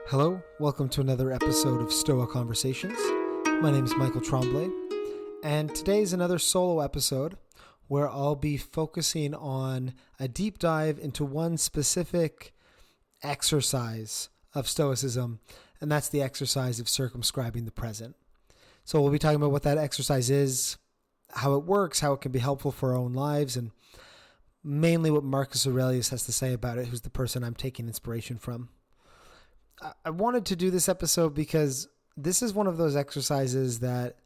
Hello, welcome to another episode of Stoic Conversations. My name is Michael Tremblay, and today is another solo episode where I'll be focusing on a deep dive into one specific exercise of Stoicism, and that's the exercise of circumscribing the present. So we'll be talking about what that exercise is, how it works, how it can be helpful for our own lives, and mainly what Marcus Aurelius has to say about it, who's the person I'm taking inspiration from. I wanted to do this episode because this is one of those exercises that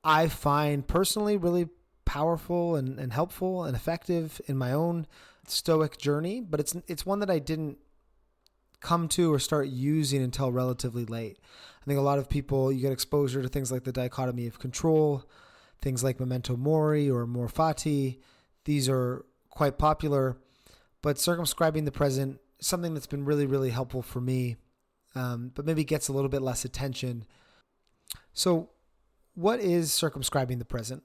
I find personally really powerful and helpful and effective in my own Stoic journey, but it's one that I didn't come to or start using until relatively late. I think a lot of people, you get exposure to things like the dichotomy of control, things like memento mori or amor fati. These are quite popular, but circumscribing the present is something that's been really, really helpful for me. But maybe gets a little bit less attention. So what is circumscribing the present?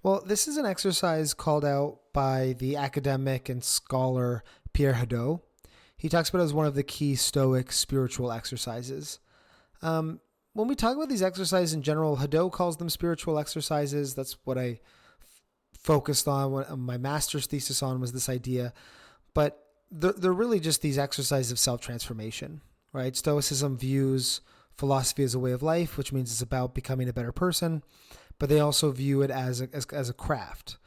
Well, this is an exercise called out by the academic and scholar Pierre Hadot. He talks about it as one of the key Stoic spiritual exercises. When we talk about these exercises in general, Hadot calls them spiritual exercises. That's what I focused on. What my master's thesis on was this idea. But they're really just these exercises of self-transformation. Right? Stoicism views philosophy as a way of life, which means it's about becoming a better person, but they also view it as a craft.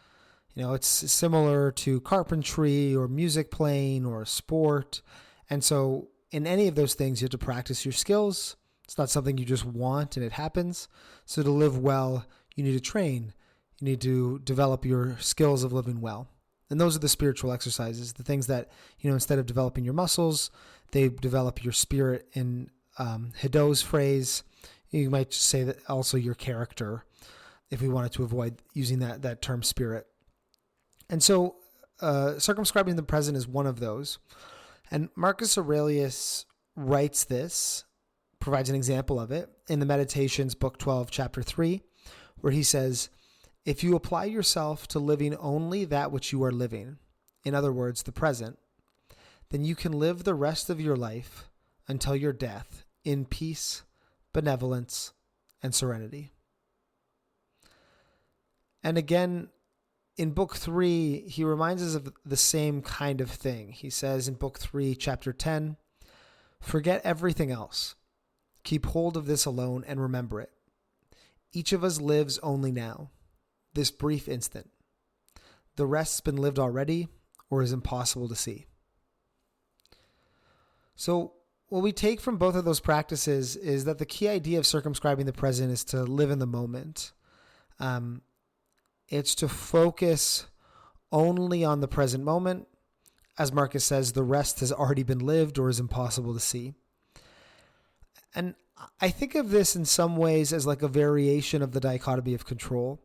You know, it's similar to carpentry or music playing or sport. And so in any of those things, you have to practice your skills. It's not something you just want and it happens. So to live well, you need to train. You need to develop your skills of living well. And those are the spiritual exercises, the things that, instead of developing your muscles, they develop your spirit. In Hadot's phrase, you might say that also your character, if we wanted to avoid using that term spirit. And so circumscribing the present is one of those. And Marcus Aurelius writes this, provides an example of it in the Meditations, Book 12, Chapter 3, where he says, if you apply yourself to living only that which you are living, in other words, the present, then you can live the rest of your life until your death in peace, benevolence, and serenity. And again, in Book 3, he reminds us of the same kind of thing. He says in Book 3, Chapter 10, forget everything else. Keep hold of this alone and remember it. Each of us lives only now. This brief instant. The rest's been lived already or is impossible to see. So what we take from both of those practices is that the key idea of circumscribing the present is to live in the moment. It's to focus only on the present moment. As Marcus says, the rest has already been lived or is impossible to see. And I think of this in some ways as like a variation of the dichotomy of control.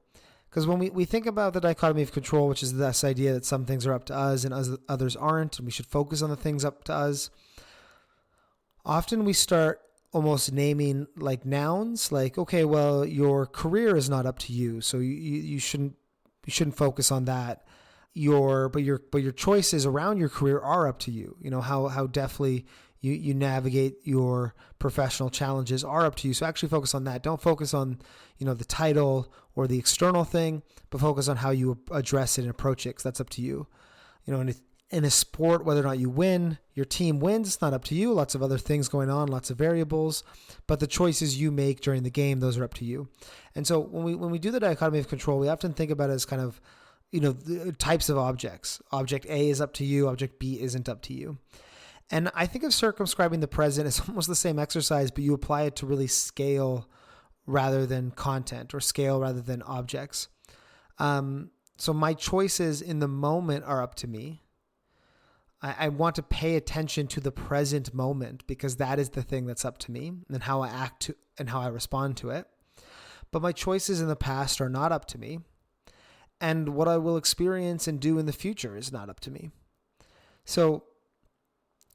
Because when we think about the dichotomy of control, which is this idea that some things are up to us and others aren't, and we should focus on the things up to us, often we start almost naming like nouns, like, okay, well, your career is not up to you, so you shouldn't focus on that. But your choices around your career are up to you. You know, how deftly you navigate your professional challenges are up to you. So actually focus on that. Don't focus on, the title or the external thing, but focus on how you address it and approach it, because that's up to you. In a sport, whether or not you win, your team wins, it's not up to you. Lots of other things going on, lots of variables, but the choices you make during the game, those are up to you. And so when we do the dichotomy of control, we often think about it as kind of, the types of objects. Object A is up to you, object B isn't up to you. And I think of circumscribing the present as almost the same exercise, but you apply it to really scale rather than content, or scale rather than objects. So my choices in the moment are up to me. I want to pay attention to the present moment because that is the thing that's up to me and how I act to, and how I respond to it. But my choices in the past are not up to me. And what I will experience and do in the future is not up to me. So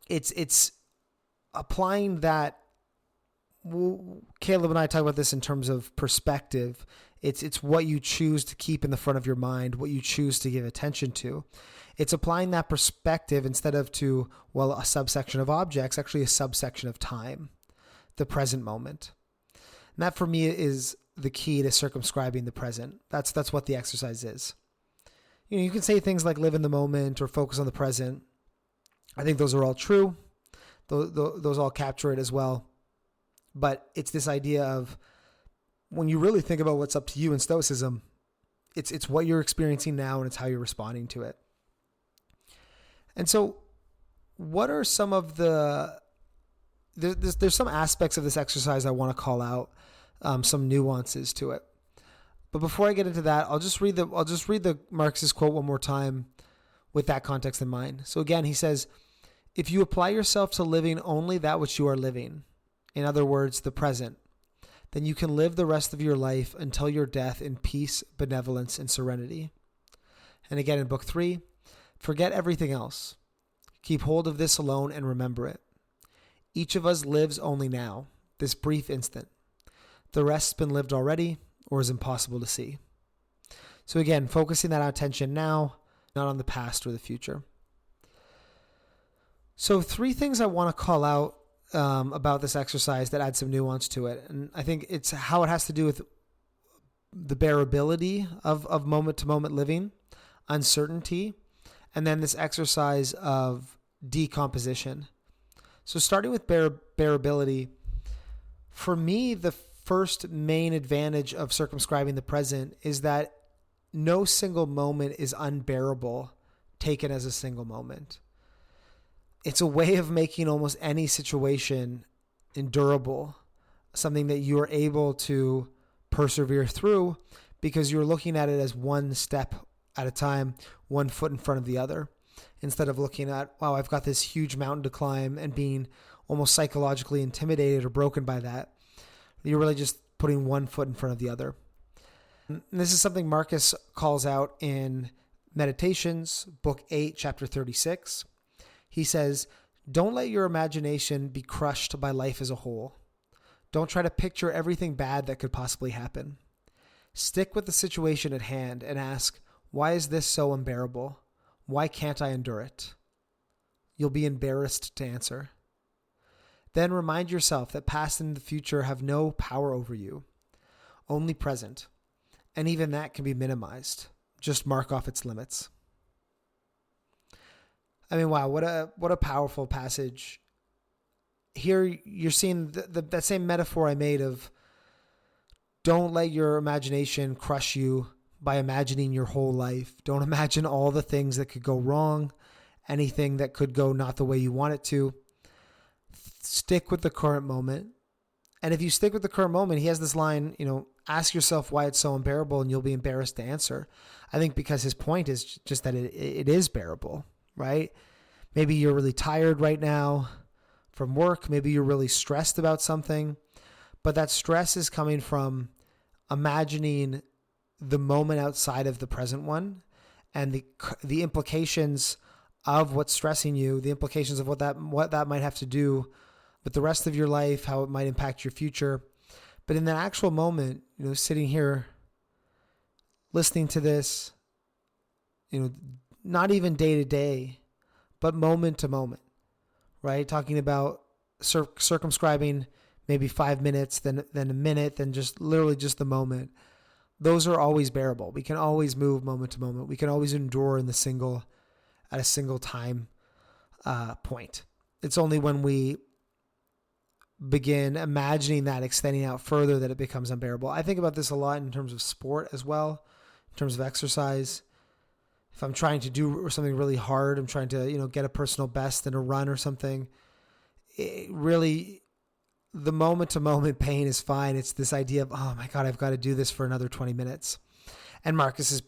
it's applying that. Caleb and I talk about this in terms of perspective. It's what you choose to keep in the front of your mind, what you choose to give attention to. It's applying that perspective instead of to, well, a subsection of objects, actually a subsection of time, the present moment. And that for me is the key to circumscribing the present. That's what the exercise is. You can say things like live in the moment or focus on the present. I think those are all true. Those all capture it as well. But it's this idea of when you really think about what's up to you in Stoicism, it's what you're experiencing now and it's how you're responding to it. And so what are some of there's some aspects of this exercise I want to call out, some nuances to it. But before I get into that, I'll just read the Marcus's quote one more time with that context in mind. So again, he says, if you apply yourself to living only that which you are living, in other words, the present, then you can live the rest of your life until your death in peace, benevolence, and serenity. And again in Book 3, forget everything else. Keep hold of this alone and remember it. Each of us lives only now, this brief instant. The rest's been lived already or is impossible to see. So again, focusing that attention now, not on the past or the future. So 3 things I want to call out about this exercise that add some nuance to it. And I think it's how it has to do with the bearability of moment-to-moment living, uncertainty, and then this exercise of decomposition. So starting with bearability, for me, the first main advantage of circumscribing the present is that no single moment is unbearable taken as a single moment. It's a way of making almost any situation endurable, something that you are able to persevere through because you're looking at it as one step at a time, one foot in front of the other, instead of looking at, wow, I've got this huge mountain to climb and being almost psychologically intimidated or broken by that. You're really just putting one foot in front of the other. And this is something Marcus calls out in Meditations, Book 8, Chapter 36. He says, don't let your imagination be crushed by life as a whole. Don't try to picture everything bad that could possibly happen. Stick with the situation at hand and ask, why is this so unbearable? Why can't I endure it? You'll be embarrassed to answer. Then remind yourself that past and the future have no power over you, only present. And even that can be minimized. Just mark off its limits. I mean, wow, what a powerful passage. Here you're seeing that same metaphor I made of don't let your imagination crush you by imagining your whole life. Don't imagine all the things that could go wrong, anything that could go not the way you want it to. Stick with the current moment. And if you stick with the current moment, he has this line, ask yourself why it's so unbearable and you'll be embarrassed to answer. I think because his point is just that it is bearable. Right? Maybe you're really tired right now from work. Maybe you're really stressed about something, but that stress is coming from imagining the moment outside of the present one and the implications of what's stressing you, the implications of what that might have to do with the rest of your life, how it might impact your future. But in that actual moment, sitting here listening to this, not even day to day, but moment to moment, right? Talking about circumscribing maybe 5 minutes, then a minute, then just literally just the moment. Those are always bearable. We can always move moment to moment. We can always endure at a single time point. It's only when we begin imagining that extending out further that it becomes unbearable. I think about this a lot in terms of sport as well, in terms of exercise. If I'm trying to do something really hard, I'm trying to, get a personal best in a run or something, it really, the moment-to-moment pain is fine. It's this idea of, oh my God, I've got to do this for another 20 minutes. And Marcus is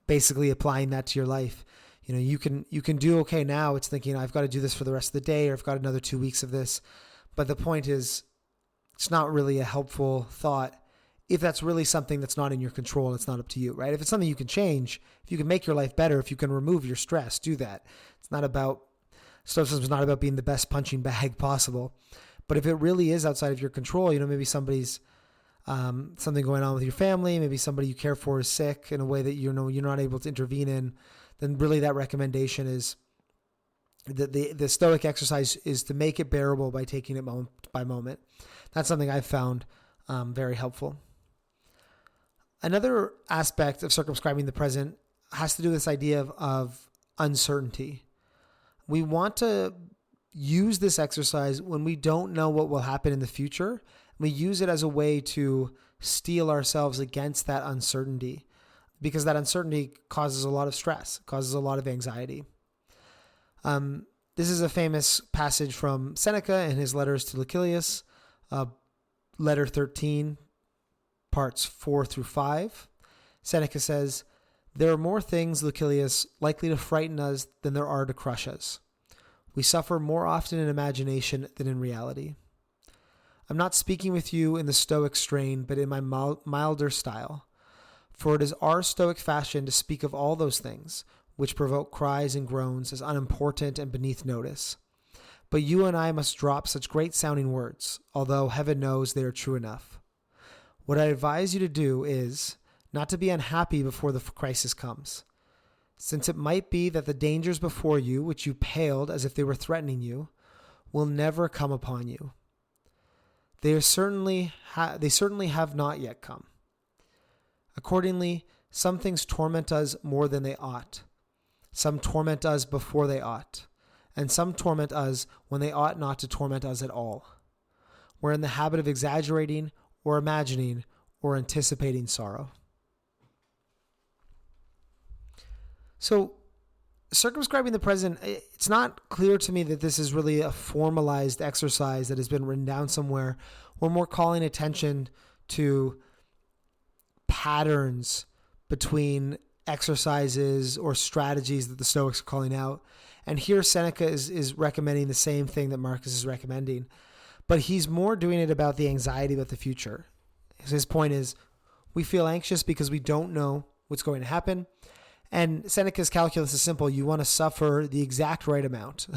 basically applying that to your life. You can do okay now. It's thinking, I've got to do this for the rest of the day, or I've got another 2 weeks of this. But the point is, it's not really a helpful thought if that's really something that's not in your control and it's not up to you, right? If it's something you can change, if you can make your life better, if you can remove your stress, do that. Stoicism is not about being the best punching bag possible. But if it really is outside of your control, maybe somebody's something going on with your family, maybe somebody you care for is sick in a way that you're not able to intervene in, then really that recommendation is that the Stoic exercise is to make it bearable by taking it moment by moment. That's something I've found very helpful. Another aspect of circumscribing the present has to do with this idea of uncertainty. We want to use this exercise when we don't know what will happen in the future. We use it as a way to steel ourselves against that uncertainty, because that uncertainty causes a lot of stress, causes a lot of anxiety. This is a famous passage from Seneca in his letters to Lucilius, letter 13, parts 4 through 5. Seneca says, "There are more things, Lucilius, likely to frighten us than there are to crush us. We suffer more often in imagination than in reality." I'm not speaking with you in the Stoic strain, but in my milder style. For it is our Stoic fashion to speak of all those things which provoke cries and groans as unimportant and beneath notice. But you and I must drop such great sounding words, although heaven knows they are true enough. What I advise you to do is not to be unhappy before the crisis comes, since it might be that the dangers before you, which you paled as if they were threatening you, will never come upon you. They certainly have not yet come. Accordingly, some things torment us more than they ought. Some torment us before they ought, and some torment us when they ought not to torment us at all. We're in the habit of exaggerating or imagining or anticipating sorrow. So, circumscribing the present, it's not clear to me that this is really a formalized exercise that has been written down somewhere. We're more calling attention to patterns between exercises or strategies that the Stoics are calling out. And here Seneca is recommending the same thing that Marcus is recommending, but he's more doing it about the anxiety about the future. His point is, we feel anxious because we don't know what's going to happen. And Seneca's calculus is simple. You want to suffer the exact right amount.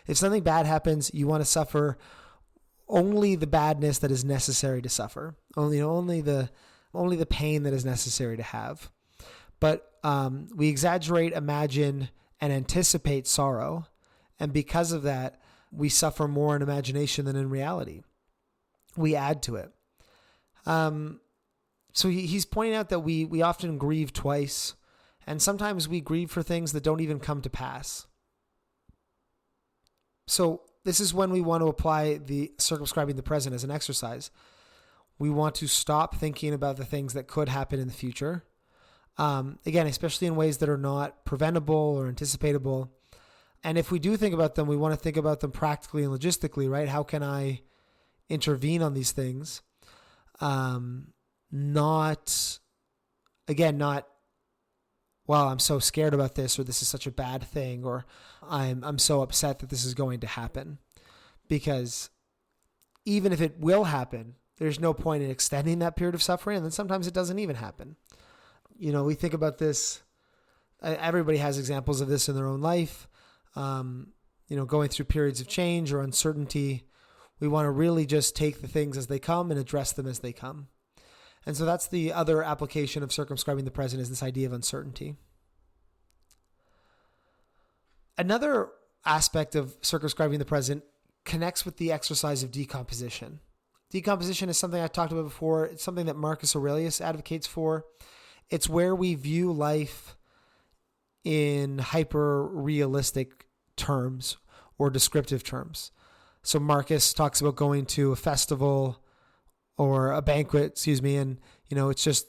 If something bad happens, you want to suffer only the badness that is necessary to suffer. Only the pain that is necessary to have. But we exaggerate, imagine, and anticipate sorrow. And because of that, we suffer more in imagination than in reality. We add to it. So he's pointing out that we often grieve twice. And sometimes we grieve for things that don't even come to pass. So this is when we want to apply the circumscribing the present as an exercise. We want to stop thinking about the things that could happen in the future. Again, especially in ways that are not preventable or anticipatable. And if we do think about them, we want to think about them practically and logistically, right? How can I intervene on these things? Not, well, I'm so scared about this, or this is such a bad thing, or I'm so upset that this is going to happen. Because even if it will happen, there's no point in extending that period of suffering, and then sometimes it doesn't even happen. We think about this, everybody has examples of this in their own life, going through periods of change or uncertainty. We want to really just take the things as they come and address them as they come. And so that's the other application of circumscribing the present, is this idea of uncertainty. Another aspect of circumscribing the present connects with the exercise of decomposition. Decomposition is something I talked about before. It's something that Marcus Aurelius advocates for. It's where we view life in hyper-realistic terms or descriptive terms. So Marcus talks about going to a festival or a banquet, and, it's just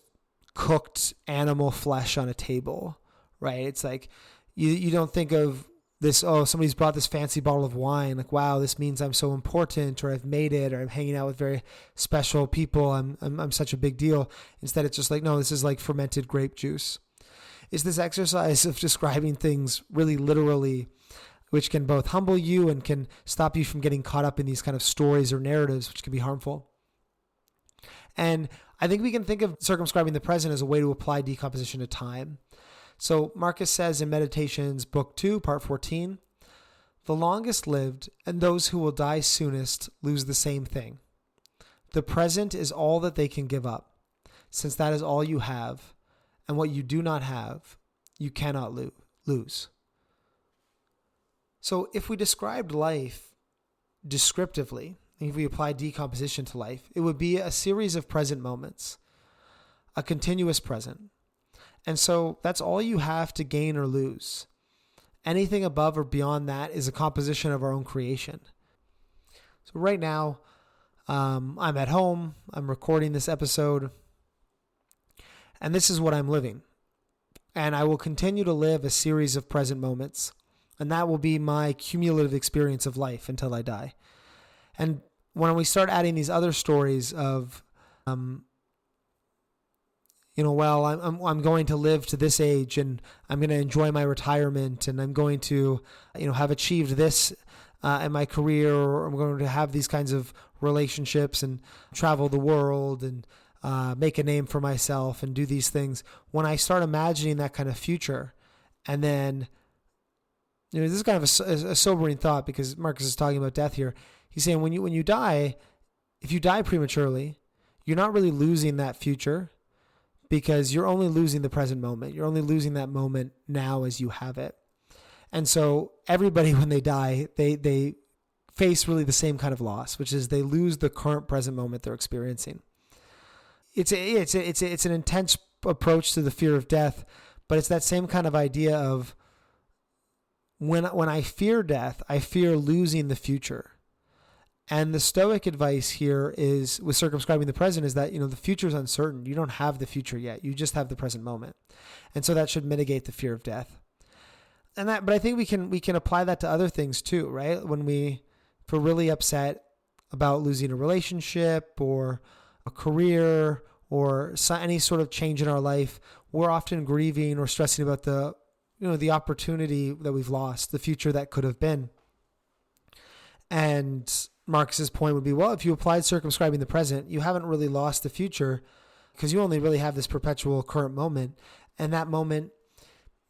cooked animal flesh on a table, right? It's like, you don't think of this, somebody's brought this fancy bottle of wine, like, wow, this means I'm so important, or I've made it, or I'm hanging out with very special people, I'm such a big deal. Instead, it's just like, no, this is like fermented grape juice. It's this exercise of describing things really literally, which can both humble you and can stop you from getting caught up in these kind of stories or narratives, which can be harmful. And I think we can think of circumscribing the present as a way to apply decomposition to time. So Marcus says in Meditations, Book 2, Part 14, "The longest lived and those who will die soonest lose the same thing. The present is all that they can give up, since that is all you have, and what you do not have, you cannot lose. So if we described life descriptively, if we apply decomposition to life, it would be a series of present moments, a continuous present. And so that's all you have to gain or lose. Anything above or beyond that is a composition of our own creation. So right now, I'm at home, I'm recording this episode, and this is what I'm living. And I will continue to live a series of present moments, and that will be my cumulative experience of life until I die. And when we start adding these other stories of, I'm going to live to this age, and I'm going to enjoy my retirement, and I'm going to, have achieved this in my career, or I'm going to have these kinds of relationships and travel the world and make a name for myself and do these things. When I start imagining that kind of future, and then, this is kind of a sobering thought, because Marcus is talking about death here. He's saying when you die, if you die prematurely, you're not really losing that future, because you're only losing the present moment. You're only losing that moment now as you have it. And so everybody, when they die, they face really the same kind of loss, which is they lose the current present moment they're experiencing. It's an intense approach to the fear of death, but it's that same kind of idea of when I fear death, I fear losing the future. And the Stoic advice here is, with circumscribing the present, is that, the future is uncertain. You don't have the future yet. You just have the present moment. And so that should mitigate the fear of death. But I think we can apply that to other things too, right? If we're really upset about losing a relationship or a career or any sort of change in our life, we're often grieving or stressing about the opportunity that we've lost, the future that could have been. And Marcus's point would be, well, if you applied circumscribing the present, you haven't really lost the future, because you only really have this perpetual current moment. And that moment,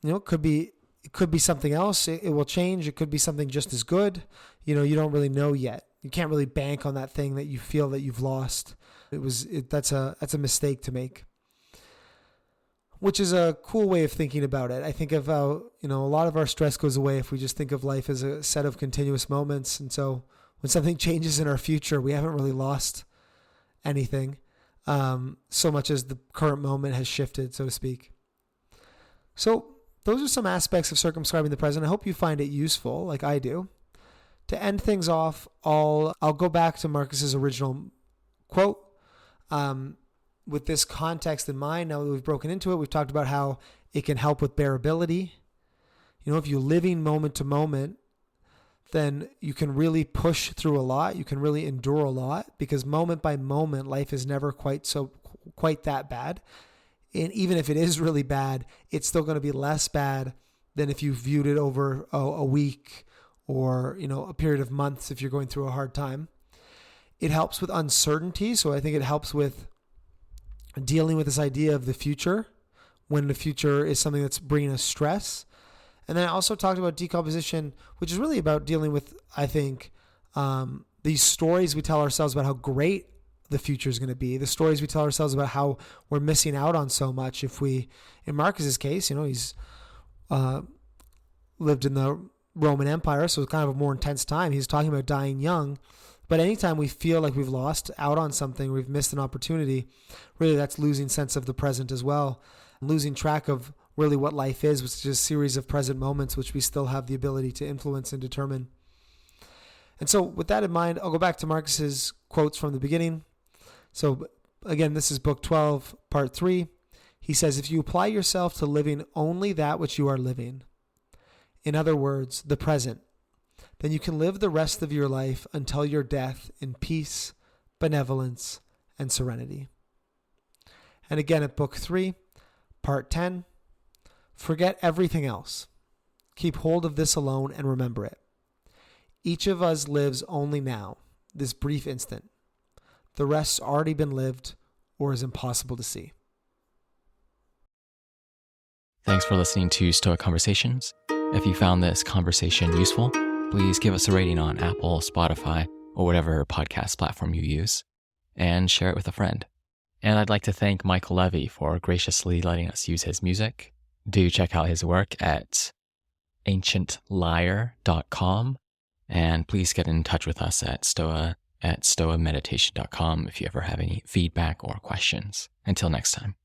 it could be something else. It will change. It could be something just as good. You don't really know yet. You can't really bank on that thing that you feel that you've lost. That's a mistake to make, which is a cool way of thinking about it. I think of how, a lot of our stress goes away if we just think of life as a set of continuous moments. And so when something changes in our future, we haven't really lost anything, so much as the current moment has shifted, so to speak. So those are some aspects of circumscribing the present. I hope you find it useful, like I do. To end things off, I'll go back to Marcus's original quote. With this context in mind, now that we've broken into it, we've talked about how it can help with bearability. If you're living moment to moment, then you can really push through a lot. You can really endure a lot, because moment by moment, life is never quite that bad. And even if it is really bad, it's still going to be less bad than if you viewed it over a week or, a period of months if you're going through a hard time. It helps with uncertainty. So I think it helps with dealing with this idea of the future, when the future is something that's bringing us stress. And then I also talked about decomposition, which is really about dealing with, I think, these stories we tell ourselves about how great the future is going to be, the stories we tell ourselves about how we're missing out on so much. If we, in Marcus's case, he's lived in the Roman Empire, so it's kind of a more intense time. He's talking about dying young. But anytime we feel like we've lost out on something, we've missed an opportunity, really that's losing sense of the present as well, losing track of really what life is, which is a series of present moments which we still have the ability to influence and determine. And so with that in mind, I'll go back to Marcus's quotes from the beginning. So again, this is book 12, part 3. He says, if you apply yourself to living only that which you are living, in other words, the present, then you can live the rest of your life until your death in peace, benevolence, and serenity. And again at book 3, part 10, forget everything else. Keep hold of this alone and remember it. Each of us lives only now, this brief instant. The rest's already been lived or is impossible to see. Thanks for listening to Stoic Conversations. If you found this conversation useful, please give us a rating on Apple, Spotify, or whatever podcast platform you use, and share it with a friend. And I'd like to thank Michael Levy for graciously letting us use his music. Do check out his work at ancientlyre.com. And please get in touch with us at stoameditation.com if you ever have any feedback or questions. Until next time.